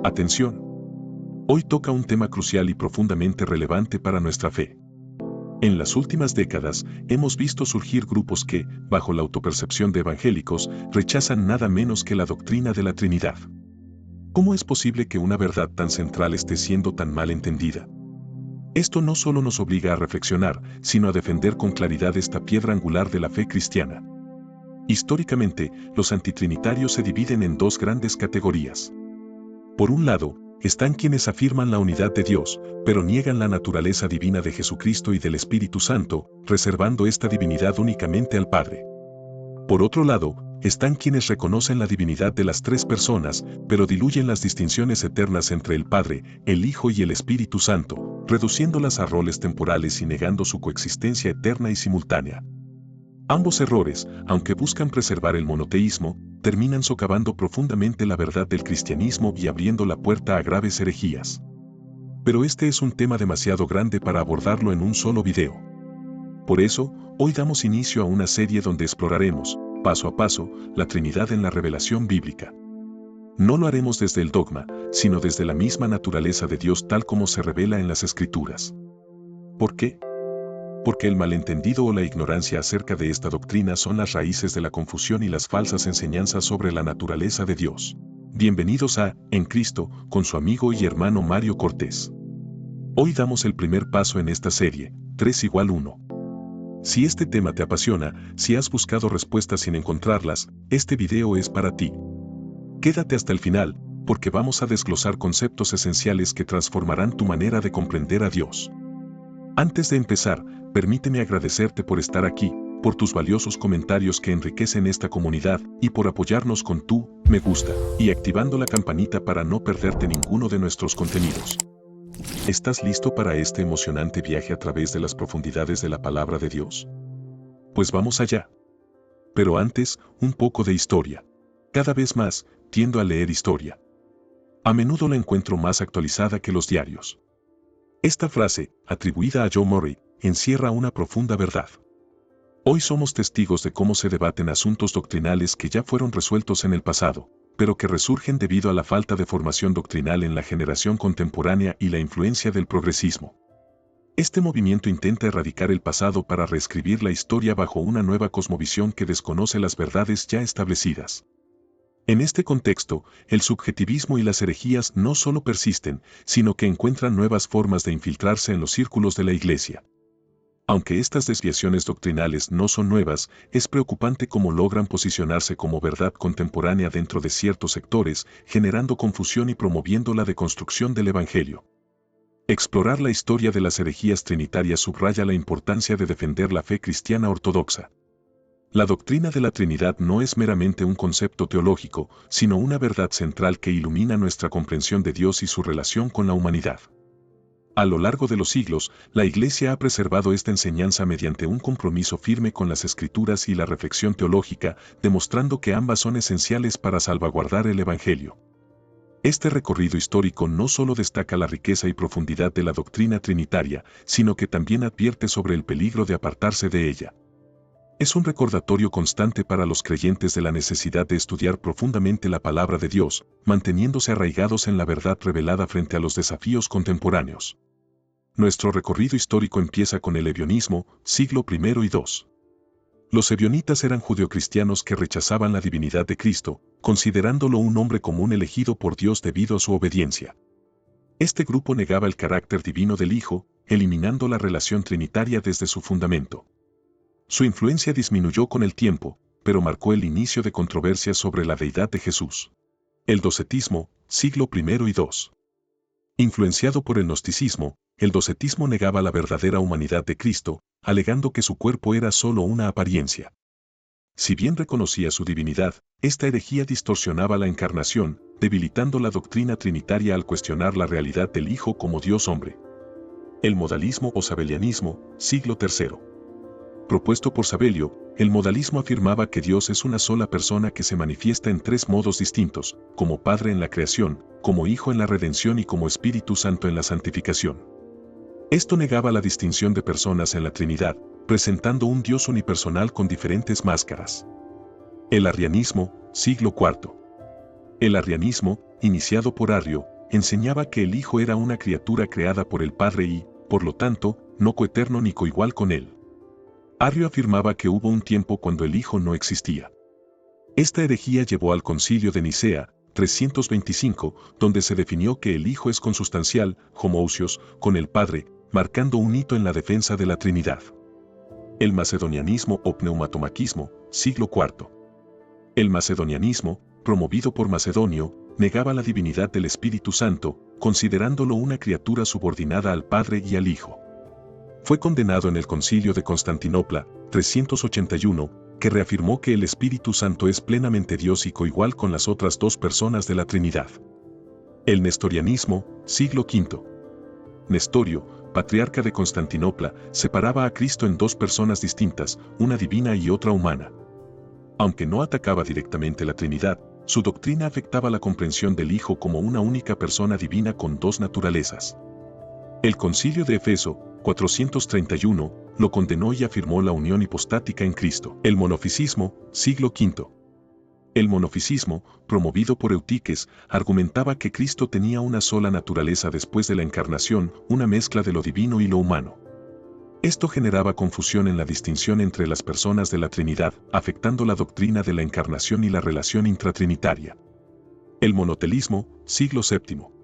Atención. Hoy toca un tema crucial y profundamente relevante para nuestra fe. En las últimas décadas, hemos visto surgir grupos que, bajo la autopercepción de evangélicos, rechazan nada menos que la doctrina de la Trinidad. ¿Cómo es posible que una verdad tan central esté siendo tan mal entendida? Esto no solo nos obliga a reflexionar, sino a defender con claridad esta piedra angular de la fe cristiana. Históricamente, los antitrinitarios se dividen en dos grandes categorías. Por un lado, están quienes afirman la unidad de Dios, pero niegan la naturaleza divina de Jesucristo y del Espíritu Santo, reservando esta divinidad únicamente al Padre. Por otro lado, están quienes reconocen la divinidad de las tres personas, pero diluyen las distinciones eternas entre el Padre, el Hijo y el Espíritu Santo, reduciéndolas a roles temporales y negando su coexistencia eterna y simultánea. Ambos errores, aunque buscan preservar el monoteísmo, terminan socavando profundamente la verdad del cristianismo y abriendo la puerta a graves herejías. Pero este es un tema demasiado grande para abordarlo en un solo video. Por eso, hoy damos inicio a una serie donde exploraremos, paso a paso, la Trinidad en la revelación bíblica. No lo haremos desde el dogma, sino desde la misma naturaleza de Dios tal como se revela en las Escrituras. ¿Por qué? Porque el malentendido o la ignorancia acerca de esta doctrina son las raíces de la confusión y las falsas enseñanzas sobre la naturaleza de Dios. Bienvenidos a En Cristo, con su amigo y hermano Mario Cortés. Hoy damos el primer paso en esta serie, 3 = 1. Si este tema te apasiona, si has buscado respuestas sin encontrarlas, este video es para ti. Quédate hasta el final, porque vamos a desglosar conceptos esenciales que transformarán tu manera de comprender a Dios. Antes de empezar, permíteme agradecerte por estar aquí, por tus valiosos comentarios que enriquecen esta comunidad y por apoyarnos con tu me gusta y activando la campanita para no perderte ninguno de nuestros contenidos. ¿Estás listo para este emocionante viaje a través de las profundidades de la palabra de Dios? Pues vamos allá. Pero antes, un poco de historia. Cada vez más, tiendo a leer historia. A menudo la encuentro más actualizada que los diarios. Esta frase, atribuida a Joe Murray, encierra una profunda verdad. Hoy somos testigos de cómo se debaten asuntos doctrinales que ya fueron resueltos en el pasado, pero que resurgen debido a la falta de formación doctrinal en la generación contemporánea y la influencia del progresismo. Este movimiento intenta erradicar el pasado para reescribir la historia bajo una nueva cosmovisión que desconoce las verdades ya establecidas. En este contexto, el subjetivismo y las herejías no solo persisten, sino que encuentran nuevas formas de infiltrarse en los círculos de la Iglesia. Aunque estas desviaciones doctrinales no son nuevas, es preocupante cómo logran posicionarse como verdad contemporánea dentro de ciertos sectores, generando confusión y promoviendo la deconstrucción del Evangelio. Explorar la historia de las herejías trinitarias subraya la importancia de defender la fe cristiana ortodoxa. La doctrina de la Trinidad no es meramente un concepto teológico, sino una verdad central que ilumina nuestra comprensión de Dios y su relación con la humanidad. A lo largo de los siglos, la Iglesia ha preservado esta enseñanza mediante un compromiso firme con las Escrituras y la reflexión teológica, demostrando que ambas son esenciales para salvaguardar el Evangelio. Este recorrido histórico no solo destaca la riqueza y profundidad de la doctrina trinitaria, sino que también advierte sobre el peligro de apartarse de ella. Es un recordatorio constante para los creyentes de la necesidad de estudiar profundamente la palabra de Dios, manteniéndose arraigados en la verdad revelada frente a los desafíos contemporáneos. Nuestro recorrido histórico empieza con el ebionismo, siglo I y II. Los ebionitas eran judeocristianos que rechazaban la divinidad de Cristo, considerándolo un hombre común elegido por Dios debido a su obediencia. Este grupo negaba el carácter divino del Hijo, eliminando la relación trinitaria desde su fundamento. Su influencia disminuyó con el tiempo, pero marcó el inicio de controversias sobre la deidad de Jesús. El docetismo, siglo I y II. Influenciado por el gnosticismo, el docetismo negaba la verdadera humanidad de Cristo, alegando que su cuerpo era solo una apariencia. Si bien reconocía su divinidad, esta herejía distorsionaba la encarnación, debilitando la doctrina trinitaria al cuestionar la realidad del Hijo como Dios hombre. El modalismo o sabelianismo, siglo III. Propuesto por Sabelio, el modalismo afirmaba que Dios es una sola persona que se manifiesta en tres modos distintos, como Padre en la creación, como Hijo en la redención y como Espíritu Santo en la santificación. Esto negaba la distinción de personas en la Trinidad, presentando un Dios unipersonal con diferentes máscaras. El arrianismo, siglo IV. El arrianismo, iniciado por Arrio, enseñaba que el Hijo era una criatura creada por el Padre y, por lo tanto, no coeterno ni coigual con él. Arrio afirmaba que hubo un tiempo cuando el Hijo no existía. Esta herejía llevó al Concilio de Nicea, 325, donde se definió que el Hijo es consustancial, homoousios, con el Padre, marcando un hito en la defensa de la Trinidad. El macedonianismo o pneumatomaquismo, siglo IV. El macedonianismo, promovido por Macedonio, negaba la divinidad del Espíritu Santo, considerándolo una criatura subordinada al Padre y al Hijo. Fue condenado en el Concilio de Constantinopla, 381, que reafirmó que el Espíritu Santo es plenamente Dios y coigual con las otras dos personas de la Trinidad. El nestorianismo, siglo V. Nestorio, patriarca de Constantinopla, separaba a Cristo en dos personas distintas, una divina y otra humana. Aunque no atacaba directamente la Trinidad, su doctrina afectaba la comprensión del Hijo como una única persona divina con dos naturalezas. El Concilio de Éfeso, 431, lo condenó y afirmó la unión hipostática en Cristo. El monofisismo, siglo V. El monofisismo, promovido por Eutiques, argumentaba que Cristo tenía una sola naturaleza después de la encarnación, una mezcla de lo divino y lo humano. Esto generaba confusión en la distinción entre las personas de la Trinidad, afectando la doctrina de la encarnación y la relación intratrinitaria. El monotelismo, siglo VII.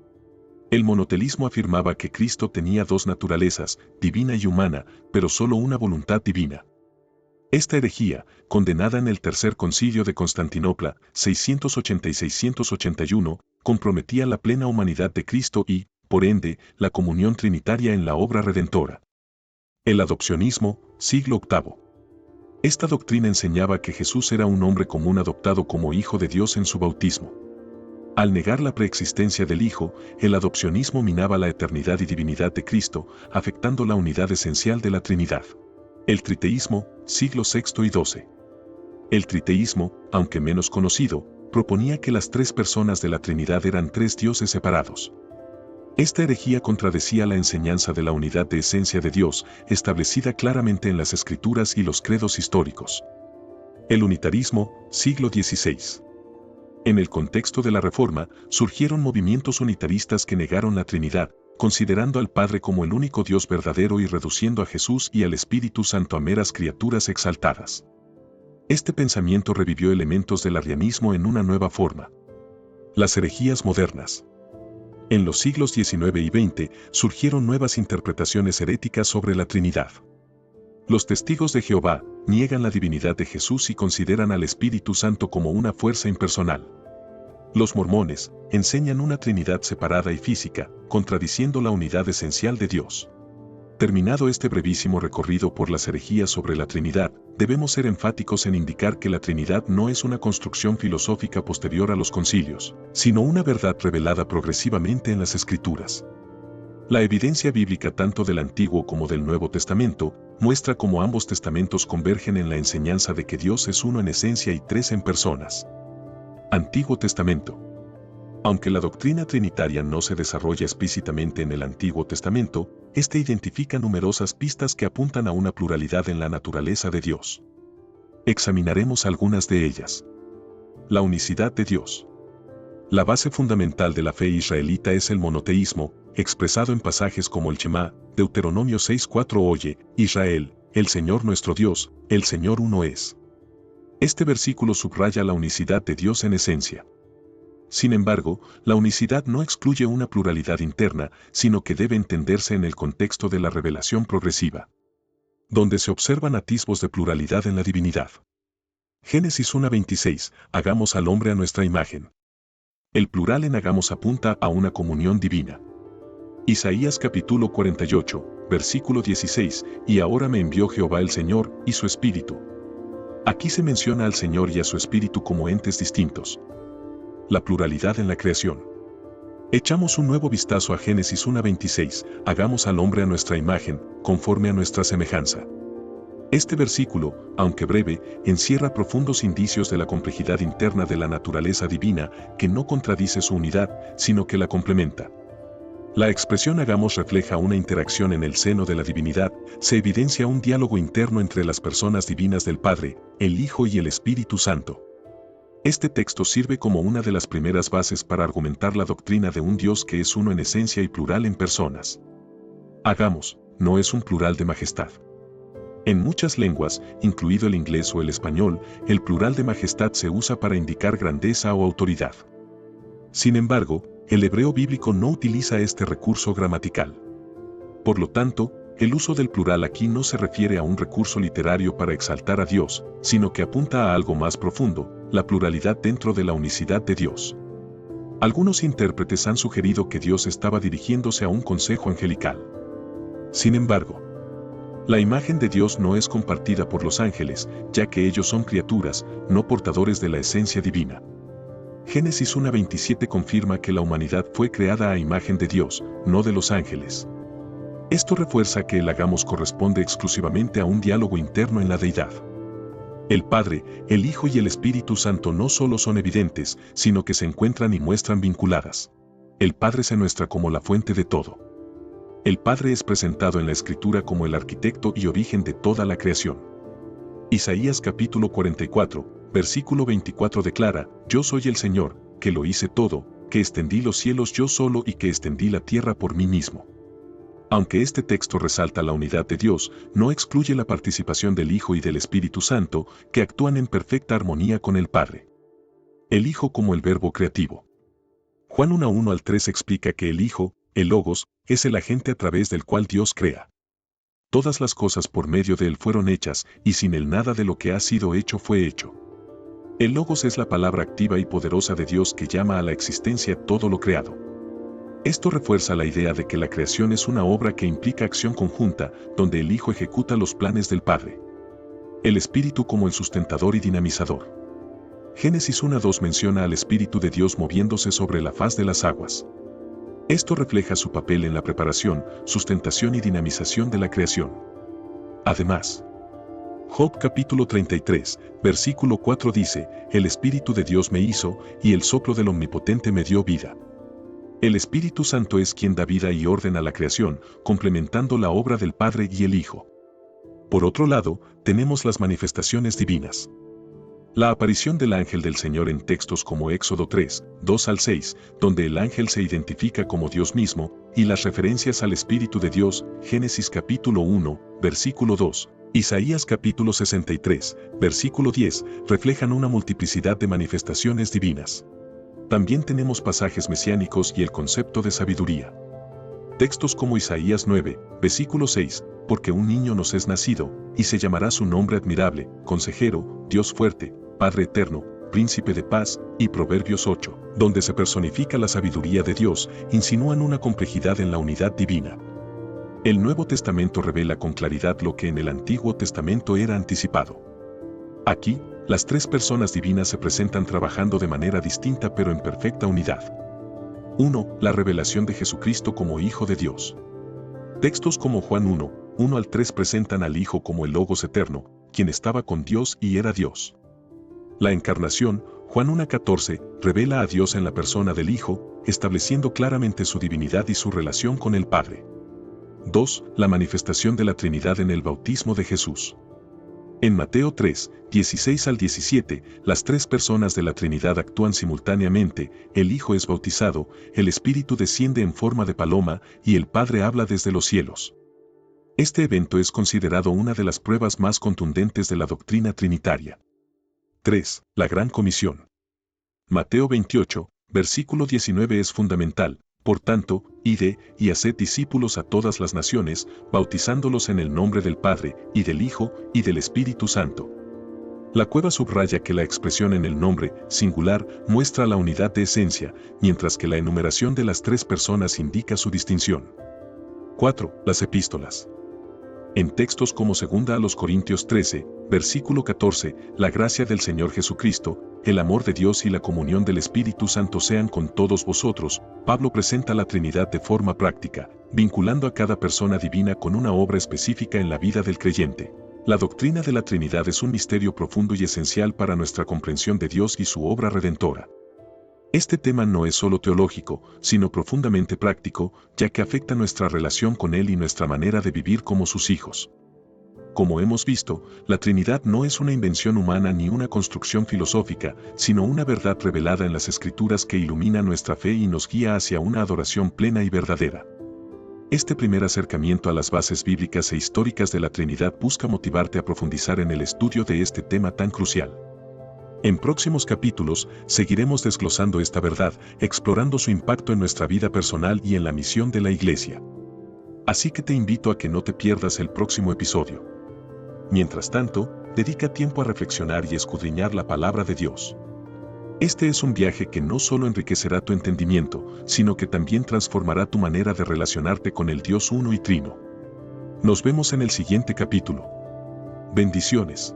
El monotelismo afirmaba que Cristo tenía dos naturalezas, divina y humana, pero solo una voluntad divina. Esta herejía, condenada en el Tercer Concilio de Constantinopla, 680 y 681, comprometía la plena humanidad de Cristo y, por ende, la comunión trinitaria en la obra redentora. El adopcionismo, siglo VIII. Esta doctrina enseñaba que Jesús era un hombre común adoptado como hijo de Dios en su bautismo. Al negar la preexistencia del Hijo, el adopcionismo minaba la eternidad y divinidad de Cristo, afectando la unidad esencial de la Trinidad. El triteísmo, siglo VI y XII. El triteísmo, aunque menos conocido, proponía que las tres personas de la Trinidad eran tres dioses separados. Esta herejía contradecía la enseñanza de la unidad de esencia de Dios, establecida claramente en las Escrituras y los credos históricos. El unitarismo, siglo XVI. En el contexto de la Reforma, surgieron movimientos unitaristas que negaron la Trinidad, considerando al Padre como el único Dios verdadero y reduciendo a Jesús y al Espíritu Santo a meras criaturas exaltadas. Este pensamiento revivió elementos del arrianismo en una nueva forma. Las herejías modernas. En los siglos XIX y XX surgieron nuevas interpretaciones heréticas sobre la Trinidad. Los testigos de Jehová niegan la divinidad de Jesús y consideran al Espíritu Santo como una fuerza impersonal. Los mormones enseñan una Trinidad separada y física, contradiciendo la unidad esencial de Dios. Terminado este brevísimo recorrido por las herejías sobre la Trinidad, debemos ser enfáticos en indicar que la Trinidad no es una construcción filosófica posterior a los concilios, sino una verdad revelada progresivamente en las Escrituras. La evidencia bíblica tanto del Antiguo como del Nuevo Testamento muestra cómo ambos testamentos convergen en la enseñanza de que Dios es uno en esencia y tres en personas. Antiguo Testamento. Aunque la doctrina trinitaria no se desarrolla explícitamente en el Antiguo Testamento, este identifica numerosas pistas que apuntan a una pluralidad en la naturaleza de Dios. Examinaremos algunas de ellas. La unicidad de Dios. La base fundamental de la fe israelita es el monoteísmo, expresado en pasajes como el Shema, Deuteronomio 6:4. Oye, Israel, el Señor nuestro Dios, el Señor uno es. Este versículo subraya la unicidad de Dios en esencia. Sin embargo, la unicidad no excluye una pluralidad interna, sino que debe entenderse en el contexto de la revelación progresiva, donde se observan atisbos de pluralidad en la divinidad. Génesis 1:26, hagamos al hombre a nuestra imagen. El plural en hagamos apunta a una comunión divina. Isaías capítulo 48, versículo 16, y ahora me envió Jehová el Señor y su Espíritu. Aquí se menciona al Señor y a su Espíritu como entes distintos. La pluralidad en la creación. Echamos un nuevo vistazo a Génesis 1:26, hagamos al hombre a nuestra imagen, conforme a nuestra semejanza. Este versículo, aunque breve, encierra profundos indicios de la complejidad interna de la naturaleza divina, que no contradice su unidad, sino que la complementa. La expresión hagamos refleja una interacción en el seno de la divinidad, se evidencia un diálogo interno entre las personas divinas del Padre, el Hijo y el Espíritu Santo. Este texto sirve como una de las primeras bases para argumentar la doctrina de un Dios que es uno en esencia y plural en personas. Hagamos, no es un plural de majestad. En muchas lenguas, incluido el inglés o el español, el plural de majestad se usa para indicar grandeza o autoridad. Sin embargo, el hebreo bíblico no utiliza este recurso gramatical. Por lo tanto, el uso del plural aquí no se refiere a un recurso literario para exaltar a Dios, sino que apunta a algo más profundo, la pluralidad dentro de la unicidad de Dios. Algunos intérpretes han sugerido que Dios estaba dirigiéndose a un consejo angelical. Sin embargo, la imagen de Dios no es compartida por los ángeles, ya que ellos son criaturas, no portadores de la esencia divina. Génesis 1:27 confirma que la humanidad fue creada a imagen de Dios, no de los ángeles. Esto refuerza que el hagamos corresponde exclusivamente a un diálogo interno en la deidad. El Padre, el Hijo y el Espíritu Santo no solo son evidentes, sino que se encuentran y muestran vinculadas. El Padre se muestra como la fuente de todo. El Padre es presentado en la Escritura como el arquitecto y origen de toda la creación. Isaías capítulo 44, versículo 24 declara: Yo soy el Señor, que lo hice todo, que extendí los cielos yo solo y que extendí la tierra por mí mismo. Aunque este texto resalta la unidad de Dios, no excluye la participación del Hijo y del Espíritu Santo, que actúan en perfecta armonía con el Padre. El Hijo como el verbo creativo. Juan 1:1-3 explica que el Hijo, el Logos, es el agente a través del cual Dios crea. Todas las cosas por medio de él fueron hechas, y sin él nada de lo que ha sido hecho fue hecho. El Logos es la palabra activa y poderosa de Dios que llama a la existencia todo lo creado. Esto refuerza la idea de que la creación es una obra que implica acción conjunta, donde el Hijo ejecuta los planes del Padre. El Espíritu como el sustentador y dinamizador. Génesis 1:2 menciona al Espíritu de Dios moviéndose sobre la faz de las aguas. Esto refleja su papel en la preparación, sustentación y dinamización de la creación. Además, Job capítulo 33, versículo 4 dice: El Espíritu de Dios me hizo, y el soplo del Omnipotente me dio vida. El Espíritu Santo es quien da vida y orden a la creación, complementando la obra del Padre y el Hijo. Por otro lado, tenemos las manifestaciones divinas. La aparición del ángel del Señor en textos como Éxodo 3, 2-6, donde el ángel se identifica como Dios mismo, y las referencias al Espíritu de Dios, Génesis capítulo 1, versículo 2, Isaías capítulo 63, versículo 10, reflejan una multiplicidad de manifestaciones divinas. También tenemos pasajes mesiánicos y el concepto de sabiduría. Textos como Isaías 9, versículo 6, porque un niño nos es nacido, y se llamará su nombre admirable, consejero, Dios fuerte, Padre eterno, príncipe de paz, y Proverbios 8, donde se personifica la sabiduría de Dios, insinúan una complejidad en la unidad divina. El Nuevo Testamento revela con claridad lo que en el Antiguo Testamento era anticipado. Aquí, las tres personas divinas se presentan trabajando de manera distinta pero en perfecta unidad. 1. La revelación de Jesucristo como Hijo de Dios. Textos como Juan 1, 1-3 presentan al Hijo como el Logos eterno, quien estaba con Dios y era Dios. La encarnación, Juan 1:14, revela a Dios en la persona del Hijo, estableciendo claramente su divinidad y su relación con el Padre. 2. La manifestación de la Trinidad en el bautismo de Jesús. En Mateo 3, 16-17, las tres personas de la Trinidad actúan simultáneamente, el Hijo es bautizado, el Espíritu desciende en forma de paloma y el Padre habla desde los cielos. Este evento es considerado una de las pruebas más contundentes de la doctrina trinitaria. 3. La Gran Comisión. Mateo 28, versículo 19 es fundamental. Por tanto, id y haced discípulos a todas las naciones, bautizándolos en el nombre del Padre, y del Hijo, y del Espíritu Santo. La cueva subraya que la expresión en el nombre, singular, muestra la unidad de esencia, mientras que la enumeración de las tres personas indica su distinción. 4. Las epístolas. En textos como 2 Corintios 13, versículo 14, la gracia del Señor Jesucristo, el amor de Dios y la comunión del Espíritu Santo sean con todos vosotros, Pablo presenta la Trinidad de forma práctica, vinculando a cada persona divina con una obra específica en la vida del creyente. La doctrina de la Trinidad es un misterio profundo y esencial para nuestra comprensión de Dios y su obra redentora. Este tema no es solo teológico, sino profundamente práctico, ya que afecta nuestra relación con Él y nuestra manera de vivir como sus hijos. Como hemos visto, la Trinidad no es una invención humana ni una construcción filosófica, sino una verdad revelada en las Escrituras que ilumina nuestra fe y nos guía hacia una adoración plena y verdadera. Este primer acercamiento a las bases bíblicas e históricas de la Trinidad busca motivarte a profundizar en el estudio de este tema tan crucial. En próximos capítulos, seguiremos desglosando esta verdad, explorando su impacto en nuestra vida personal y en la misión de la Iglesia. Así que te invito a que no te pierdas el próximo episodio. Mientras tanto, dedica tiempo a reflexionar y escudriñar la palabra de Dios. Este es un viaje que no solo enriquecerá tu entendimiento, sino que también transformará tu manera de relacionarte con el Dios uno y trino. Nos vemos en el siguiente capítulo. Bendiciones.